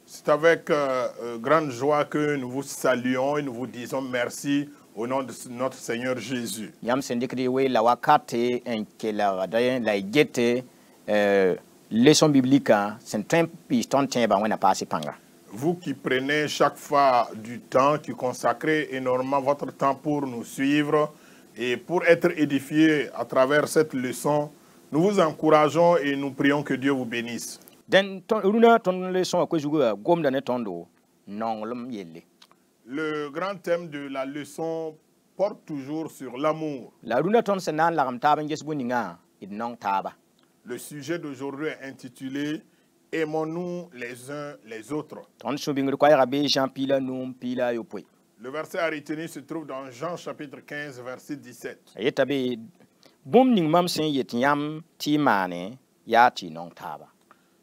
C'est avec grande joie que nous vous saluons et nous vous disons merci au nom de notre Seigneur Jésus. Leçon biblique, c'est un piston Vous qui prenez chaque fois du temps, qui consacrez énormément votre temps pour nous suivre et pour être édifiés à travers cette leçon, nous vous encourageons et nous prions que Dieu vous bénisse. Le grand thème de la leçon porte toujours sur l'amour. Le sujet d'aujourd'hui est intitulé « Aimons-nous les uns les autres ». Le verset à retenir se trouve dans Jean chapitre 15, verset 17.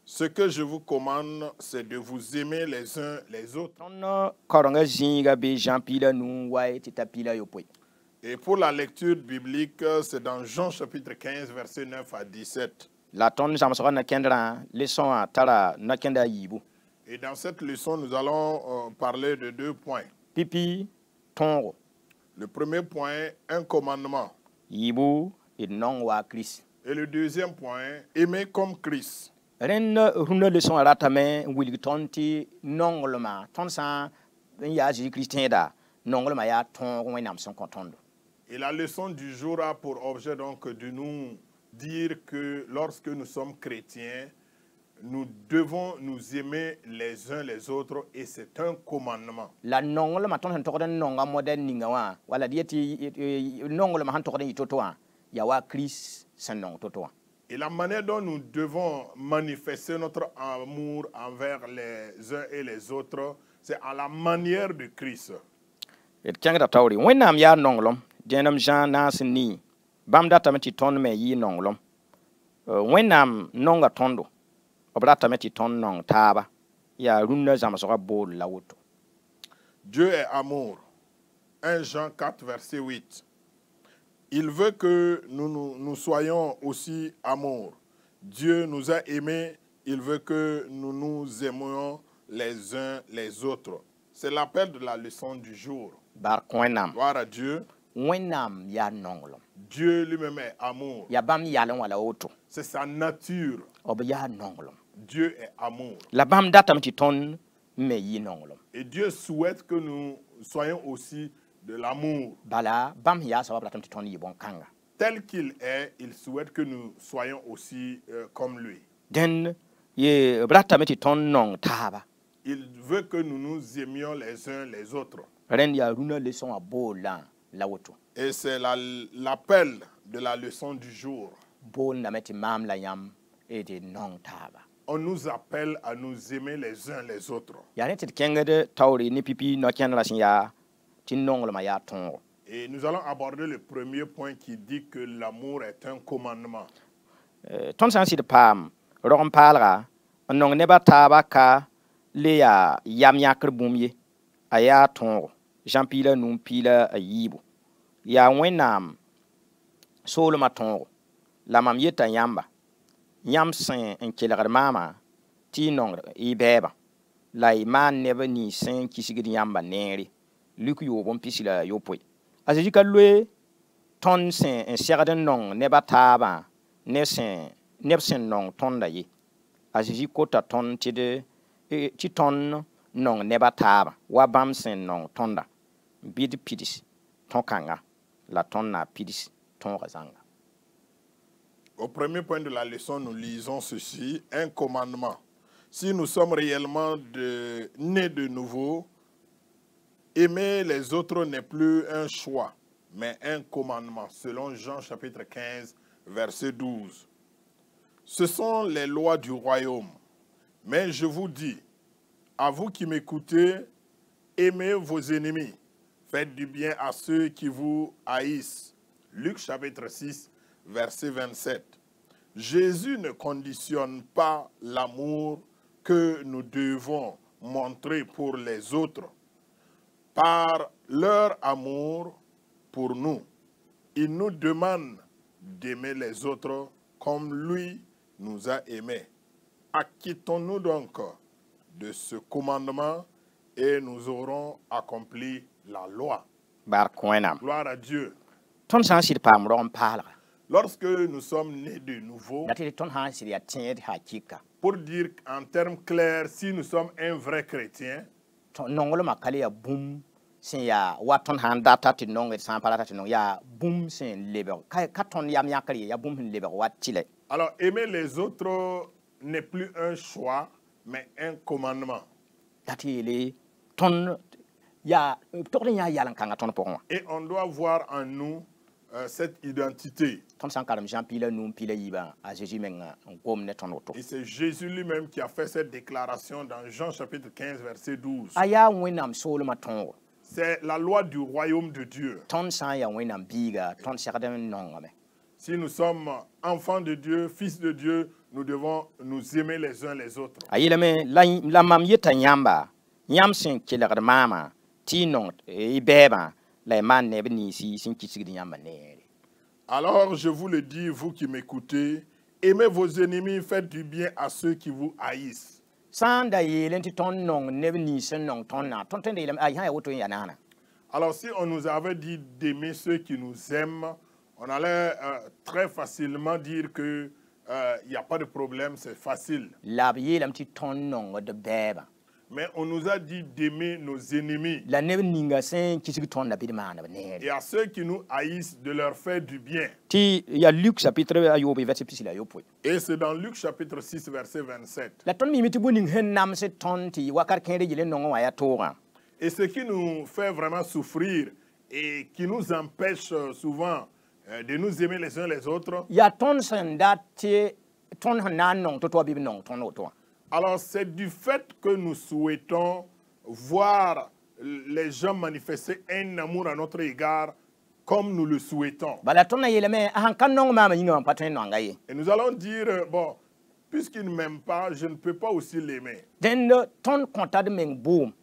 Ce que je vous commande, c'est de vous aimer les uns les autres. Et pour la lecture biblique, c'est dans Jean chapitre 15, verset 9 à 17. Et dans cette leçon, nous allons parler de 2 points. Le premier point, un commandement. Et le deuxième point, aimer comme Christ. Et la leçon du jour a pour objet donc de nous dire que lorsque nous sommes chrétiens, nous devons nous aimer les uns les autres et c'est un commandement. Et la manière dont nous devons manifester notre amour envers les uns et les autres, c'est à la manière de Christ. Dieu est amour. 1 Jean 4, verset 8. Il veut que nous soyons aussi amour. Dieu nous a aimés, il veut que nous nous aimions les uns les autres. C'est l'appel de la leçon du jour. Gloire à Dieu. Dieu lui-même est amour. C'est sa nature. Dieu est amour. Et Dieu souhaite que nous soyons aussi de l'amour. Tel qu'il est, il souhaite que nous soyons aussi comme lui. Il veut que nous nous aimions les uns les autres. Et c'est l'appel de la leçon du jour. On nous appelle à nous aimer les uns les autres. Et nous allons aborder le premier point qui dit que l'amour est un commandement. Jean pila num pila a yibo ya wenam solo matongo la mam yeta yamba yam sen en kelgar mama ti nong e beba la iman neba ni sen kisigid yamba neri luku yo bon pisila yo poi aji ka lwe ton sen en serden nong neba taba ne sen nong ton da yi aji kota ton ti de ti ton nong neba taba wa bam sen nong tonda bid pidis ton kanga la tonna pidis ton razanga. Au premier point de la leçon, nous lisons ceci, un commandement. Si nous sommes réellement nés de nouveau, aimer les autres n'est plus un choix, mais un commandement, selon Jean chapitre 15, verset 12. Ce sont les lois du royaume. Mais je vous dis, à vous qui m'écoutez, aimez vos ennemis. Faites du bien à ceux qui vous haïssent. Luc chapitre 6, verset 27. Jésus ne conditionne pas l'amour que nous devons montrer pour les autres par leur amour pour nous. Il nous demande d'aimer les autres comme lui nous a aimés. Acquittons-nous donc de ce commandement et nous aurons accompli la loi. Bar koenam. Gloire à Dieu. Ton san sir pam rom pala. Lorsque nous sommes nés de nouveau, Dati ton han sir ya tied hakika. pour dire en termes clairs, si nous sommes un vrai chrétien, Nongolo makali ya boom sin ya waton han data ti nong et san palata ti nong ya boom sin lebe. Ka ton yam yakali ya boom lebe watile. alors aimer les autres n'est plus un choix, mais un commandement. Dati le ton ya tokle ya yalan kanga ton pokon. Et on doit voir en nous cette identité. Ton san karam Jean pile nous pile yiba a Jésus menga ngom ne ton auto. Et c'est Jésus lui-même qui a fait cette déclaration dans Jean chapitre 15, verset 12. Aya wenam solo maton. C'est la loi du royaume de Dieu. Ton san ya wenam biga ton sakadem nongame. Si nous sommes enfants de Dieu, fils de Dieu, nous devons nous aimer les uns les autres. Ayilame la mam yeta nyamba. Nyam sin kilagar mama. Ti non e beba. La man ne bni si sin kisigi nyamba ne. Alors je vous le dis, vous qui m'écoutez, aimez vos ennemis, faites du bien à ceux qui vous haïssent. Sanda yelen ti ton non ne bni sen non ton na. Ton tende yelem ay ha woto yanana. Alors si on nous avait dit d'aimer ceux qui nous aiment, on allait très facilement dire que il n'y a pas de problème, c'est facile. La yelem ti ton non de beba. Mais on nous a dit d'aimer nos ennemis. La ne ninga sen kisigi ton na bidmana ne. Et à ceux qui nous haïssent, de leur faire du bien. Ti ya Luc chapitre ayob verset pisila yopo. Et c'est dans Luc chapitre 6, verset 27. La ton mi miti buning hen nam se ton ti wakar kende yelen non wa ya tora. Et ce qui nous fait vraiment souffrir et qui nous empêche souvent de nous aimer les uns les autres. Ya ton sen dati ton hanan non to bib non ton auto. Alors c'est du fait que nous souhaitons voir les gens manifester un amour à notre égard comme nous le souhaitons. Bala ton na yeleme han kan non mama yinga patin non ngaye. Et nous allons dire, bon, puisqu'il ne m'aime pas, je ne peux pas aussi l'aimer. Den ton kontad meng boom.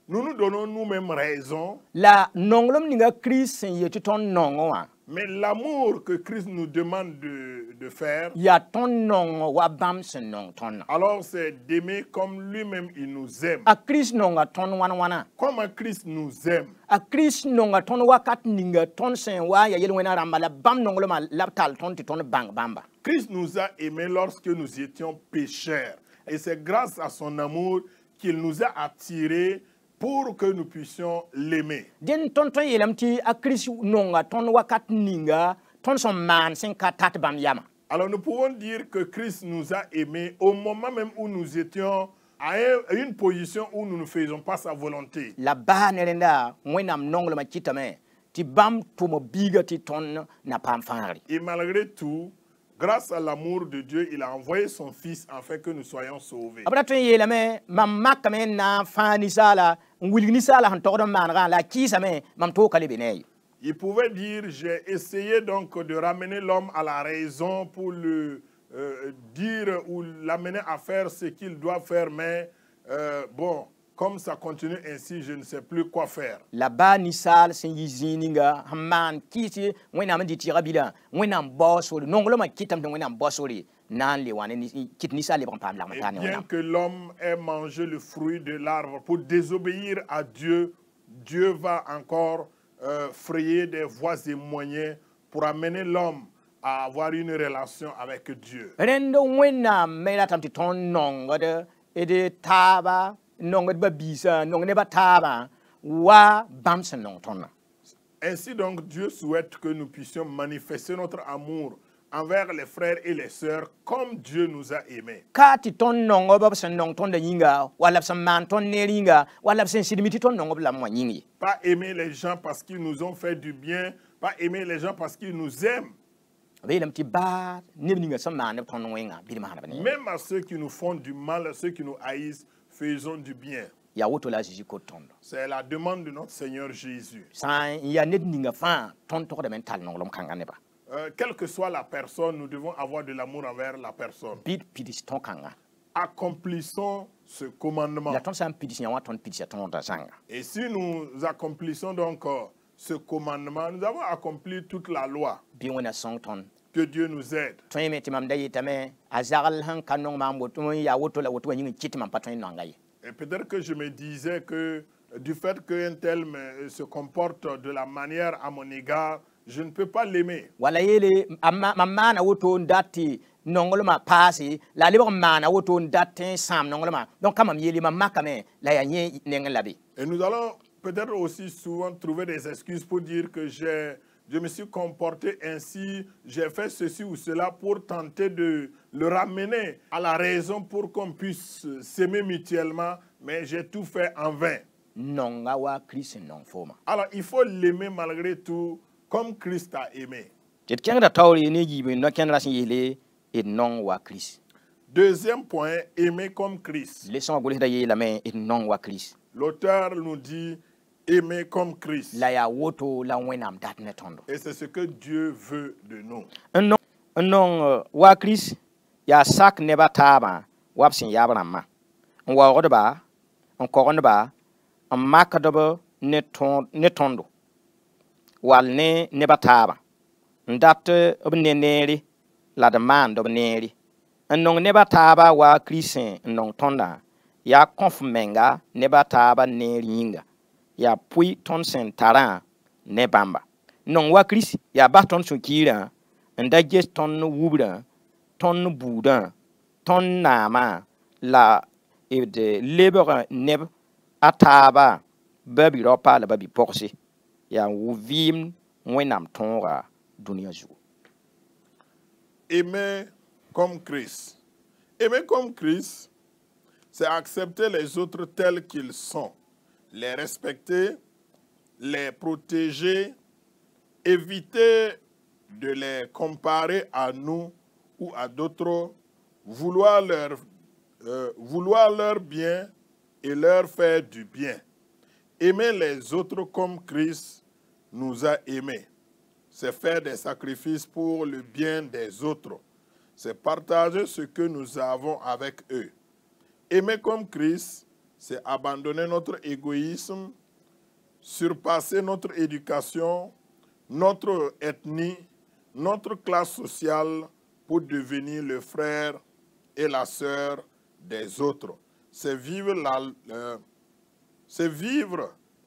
Nous nous donnons nous-mêmes raison. La nonglom ninga Christ sen yeti ton nongo wa. Mais l'amour que Christ nous demande de faire, Ya ton nongo wa bam sen non ton. alors c'est d'aimer comme lui-même il nous aime. A Christ nonga ton wana. Comme Christ nous aime. A Christ nonga ton wakat ninga ton sen wa ya yel wena ramba la bam nongloma laptal ton ti ton bang bamba. Christ nous a aimés lorsque nous étions pécheurs. Et c'est grâce à son amour qu'il nous a attirés pour que nous puissions l'aimer. Den ton yelam ti a Christ nonga ton wakat ninga ton son man sen katat bam yama. Alors nous pouvons dire que Christ nous a aimés au moment même où nous étions à une position où nous ne faisions pas sa volonté. La ba nerenda wenam nongloma kitame ti bam to mo biga ti ton na pam fari. Et malgré tout, grâce à l'amour de Dieu, il a envoyé son Fils afin que nous soyons sauvés. Abra ton yelame mam makame na fani sala wilgni sala han tordon manra la kisame mam to kale benay. Il pouvait dire, j'ai essayé donc de ramener l'homme à la raison pour le dire ou l'amener à faire ce qu'il doit faire, mais bon, comme ça continue ainsi, je ne sais plus quoi faire. La ba ni sal sen yizininga hamman kisi wenam di tirabila wenam bosol nonglo ma kitam de wenam bosoli nan le wane ni kit ni sal le pam la Et matane bien wenam. que l'homme ait mangé le fruit de l'arbre pour désobéir à Dieu, Dieu va encore frayer des voies et moyens pour amener l'homme à avoir une relation avec Dieu. Rendo wenam mela tam ti ton nongode e de taba nongode ba bisa nongone ba taba wa bamsen nong ton. Ainsi donc, Dieu souhaite que nous puissions manifester notre amour envers les frères et les sœurs comme Dieu nous a aimés. Kati ton nongo ba sen nong ton de yinga wala sen man ton neringa wala sen sidimiti ton nongo la mo yingi. Pas aimer les gens parce qu'ils nous ont fait du bien, pas aimer les gens parce qu'ils nous aiment. Même à ceux qui nous font du mal, à ceux qui nous haïssent, faisons du bien. C'est la demande de notre Seigneur Jésus. Quelle que soit la personne, nous devons avoir de l'amour envers la personne. Accomplissons ce commandement. Et si nous accomplissons donc ce commandement, nous avons accompli toute la loi. Que Dieu nous aide. Et peut-être que je me disais que du fait qu'un tel se comporte de la manière à mon égard, je ne peux pas l'aimer. Et nous allons peut-être aussi souvent trouver des excuses pour dire que je me suis comporté ainsi, j'ai fait ceci ou cela pour tenter de le ramener à la raison pour qu'on puisse s'aimer mutuellement, mais j'ai tout fait en vain. Alors il faut l'aimer malgré tout comme Christ a aimé. Deuxième point, aimer comme Christ. L'auteur nous dit aimer comme Christ. Et c'est ce que Dieu veut de nous. Ya konfmenga neba taba ne ringa ya pui ton sentara ne bamba non wa Chris ya ba ton sukira nda ges ton wubra ton buda ton nama la de lebera neb ataba babi ropa la babi porsi ya wuvim wenam tonra dunia zu. Aimer comme Christ. Aimer comme Christ, c'est accepter les autres tels qu'ils sont, les respecter, les protéger, éviter de les comparer à nous ou à d'autres, vouloir leur bien et leur faire du bien. Aimer les autres comme Christ nous a aimés. C'est faire des sacrifices pour le bien des autres. C'est partager ce que nous avons avec eux. Aimer comme Christ, c'est abandonner notre égoïsme, surpasser notre éducation, notre ethnie, notre classe sociale pour devenir le frère et la sœur des autres. C'est vivre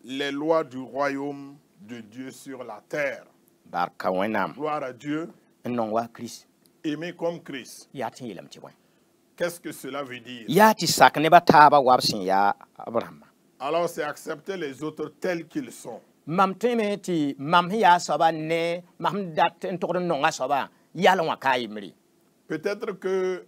les lois du royaume de Dieu sur la terre. Gloire à Dieu. Aimer comme Christ. Qu'est-ce que cela veut dire? Alors c'est accepter les autres tels qu'ils sont. Peut-être que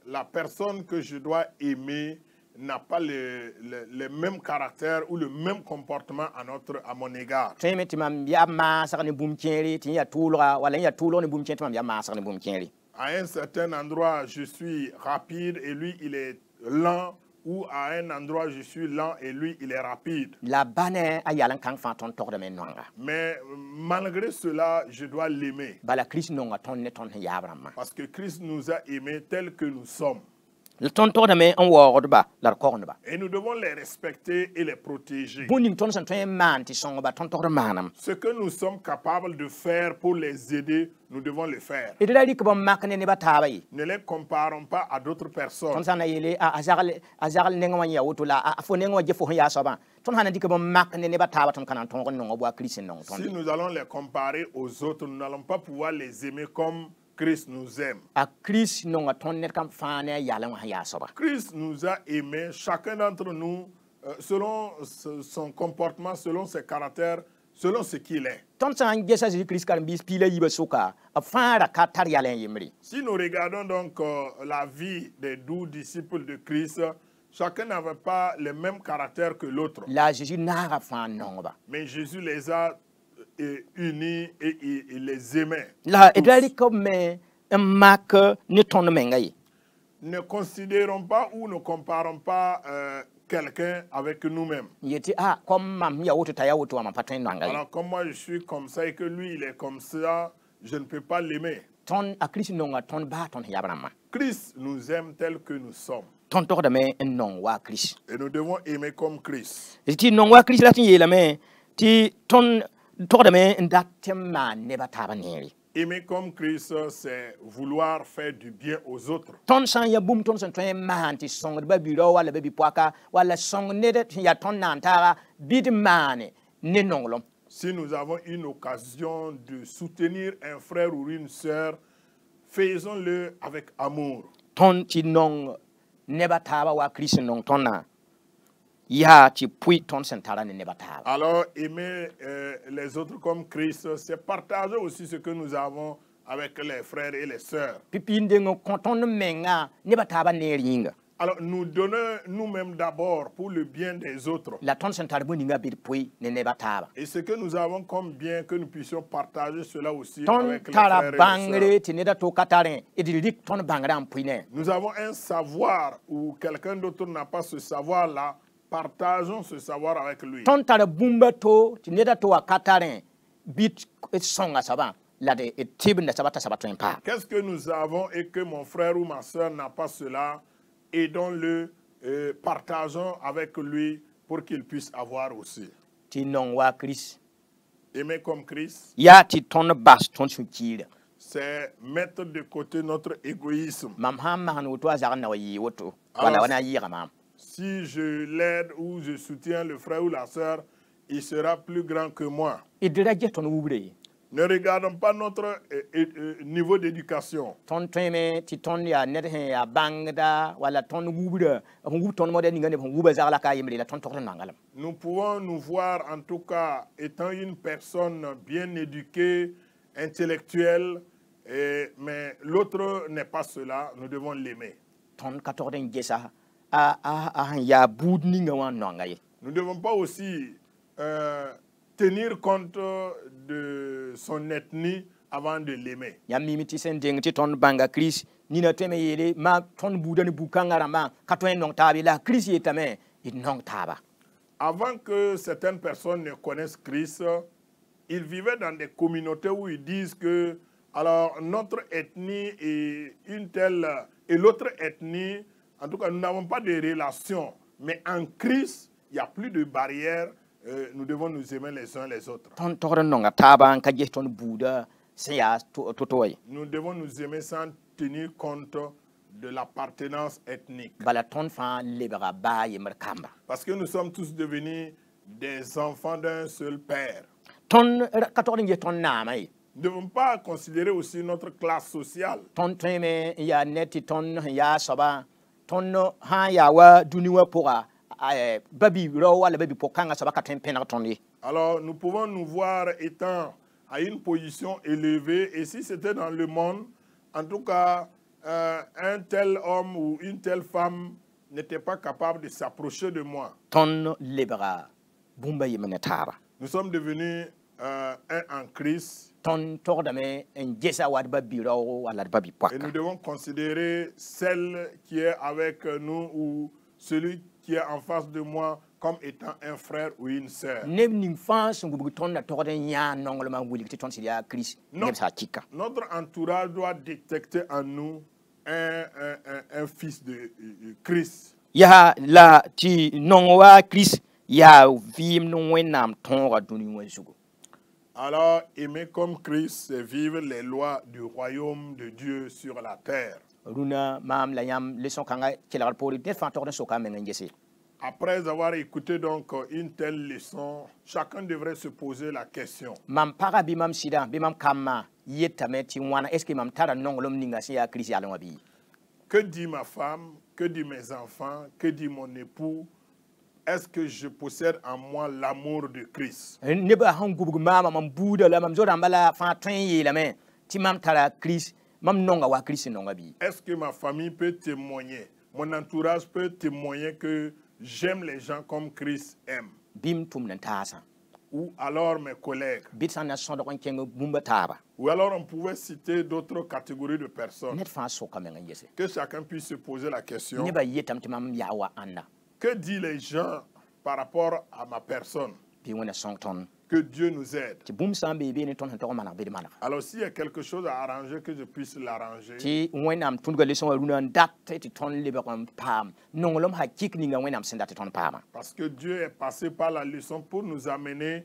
la personne que je dois aimer n'a pas le même caractère ou le même comportement à mon égard. À un certain endroit, je suis rapide et lui, il est lent. Ou à un endroit, je suis lent et lui, il est rapide. Mais malgré cela, je dois l'aimer. Parce que Christ nous a aimés tels que nous sommes. Et nous devons les respecter et les protéger. Ce que nous sommes capables de faire pour les aider, nous devons le faire. Ne les comparons pas à d'autres personnes. Si nous allons les comparer aux autres, nous n'allons pas pouvoir les aimer comme Christ nous aime. Christ nous a aimés, chacun d'entre nous, selon son comportement, selon ses caractères, selon ce qu'il est. Si nous regardons donc la vie des 12 disciples de Christ, chacun n'avait pas le même caractère que l'autre. Mais Jésus les a unis et il les aimait. Ne considérons pas ou ne comparons pas quelqu'un avec nous-mêmes. Alors comme moi je suis comme ça et que lui il est comme ça, je ne peux pas l'aimer. Christ nous aime tel que nous sommes. Et nous devons aimer comme Christ. Aimer comme Christ, c'est vouloir faire du bien aux autres. Ton san ya bum ton san ton man ti song ba biro wala be bi poaka wala song ne de ya ton nan tara bid mane ne nonglom. Si nous avons une occasion de soutenir un frère ou une sœur, faisons-le avec amour. Ton ti nong ne ba taba wa Christ nong ton na ya ti pui ton san tara ne ba taba. Alors, aimer les autres comme Christ, c'est partager aussi ce que nous avons avec les frères et les sœurs. Pipinde ngo konton menga ne ba taba ne ringa. Alors, nous donnons nous-mêmes d'abord pour le bien des autres. La ton san tara boninga bir pui ne ba taba. Et ce que nous avons comme bien, que nous puissions partager cela aussi Ton avec les tara frères et les sœurs. bangre ti ne da to kataren e di lik ton bangre am pui ne. Nous avons un savoir où quelqu'un d'autre n'a pas ce savoir-là. Partageons ce savoir avec lui. Ton tara bumba to ti ne da to kataren bit songa saba la de tibne sabata sabato pa. Qu'est-ce que nous avons et que mon frère ou ma soeur n'a pas cela? Aidons-le, partageons avec lui pour qu'il puisse avoir aussi. Ti non wa Christ. Aimer comme Christ, Ya ti ton bas ton sukira. c'est mettre de côté notre égoïsme. Mam ham man woto azar na yi woto. Wala wana yira mam. Si je l'aide ou je soutiens le frère ou la sœur, il sera plus grand que moi. Idira je ton ubre. Ne regardons pas notre niveau d'éducation. Ton tweme ti ton ya net he ya bangda wala ton ubre. Ngu ton modèle ngane ubre zar la ka yimri la ton ton nangalam. Nous pouvons nous voir en tout cas étant une personne bien éduquée, intellectuelle, mais l'autre n'est pas cela, nous devons l'aimer. Ton 14 gesa ya boud ninga wan nangaye. Nous ne devons pas aussi tenir compte de son ethnie avant de l'aimer. Ya mimiti sen ding ti ton banga Chris ni na teme yele ma ton boudan bukangara ma katwen nong tabi la Chris yetame it nong taba. Avant que certaines personnes ne connaissent Christ, ils vivaient dans des communautés où ils disent que alors notre ethnie est une telle et l'autre ethnie, en tout cas nous n'avons pas de relation, mais en Christ il n'y a plus de barrières. Nous devons nous aimer les uns les autres. Nous devons nous aimer sans tenir compte de l'appartenance ethnique. Parce que nous sommes tous devenus des enfants d'un seul père. Nous ne devons pas considérer aussi notre classe sociale. Alors nous pouvons nous voir étant à une position élevée et si c'était dans le monde, en tout cas un tel homme ou une telle femme n'était pas capable de s'approcher de moi. Nous sommes devenus un en Christ. Et nous devons considérer celle qui est avec nous ou celui qui est en face de moi comme étant un frère ou une sœur. Notre entourage doit détecter en nous un fils de Christ. Alors, aimer comme Christ, c'est vivre les lois du royaume de Dieu sur la terre. Après avoir écouté donc une telle leçon, chacun devrait se poser la question. Que dit ma femme? Que dit mes enfants? Que dit mon époux? Est-ce que je possède en moi l'amour de Christ? Est-ce que ma famille peut témoigner? Mon entourage peut témoigner que j'aime les gens comme Christ aime? Ou alors mes collègues? Ou alors on pouvait citer d'autres catégories de personnes. Que chacun puisse se poser la question. Que disent les gens par rapport à ma personne? Que Dieu nous aide. Alors s'il y a quelque chose à arranger, que je puisse l'arranger. Parce que Dieu est passé par la leçon pour nous amener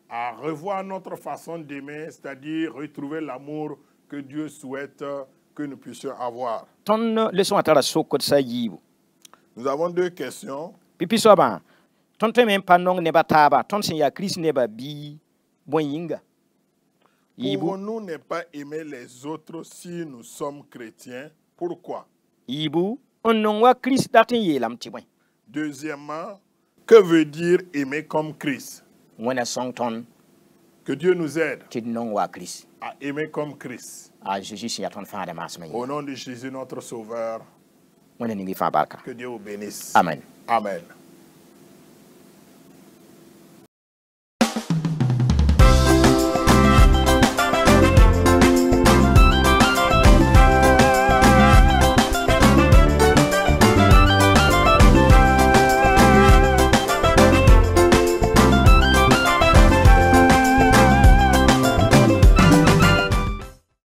à revoir notre façon d'aimer, c'est-à-dire retrouver l'amour que Dieu souhaite que nous puissions avoir. Ton leçon atara sokot sa yibu. Nous avons deux questions. Pipi soba. Ton te men panong ne bataba. Ton sin ya Christ ne ba bi boyinga. Yibu. Pouvons-nous ne pas aimer les autres si nous sommes chrétiens? Pourquoi? Yibu. On non wa Christ datin yelam ti boy. Deuxièmement, que veut dire aimer comme Christ? Wona song ton. Que Dieu nous aide Ti non wa Christ. à aimer comme Christ. A Jésus si ya ton fa de masma. Au nom de Jésus, notre Sauveur, Wona ningi fa barka. que Dieu vous bénisse. Amen. Amen.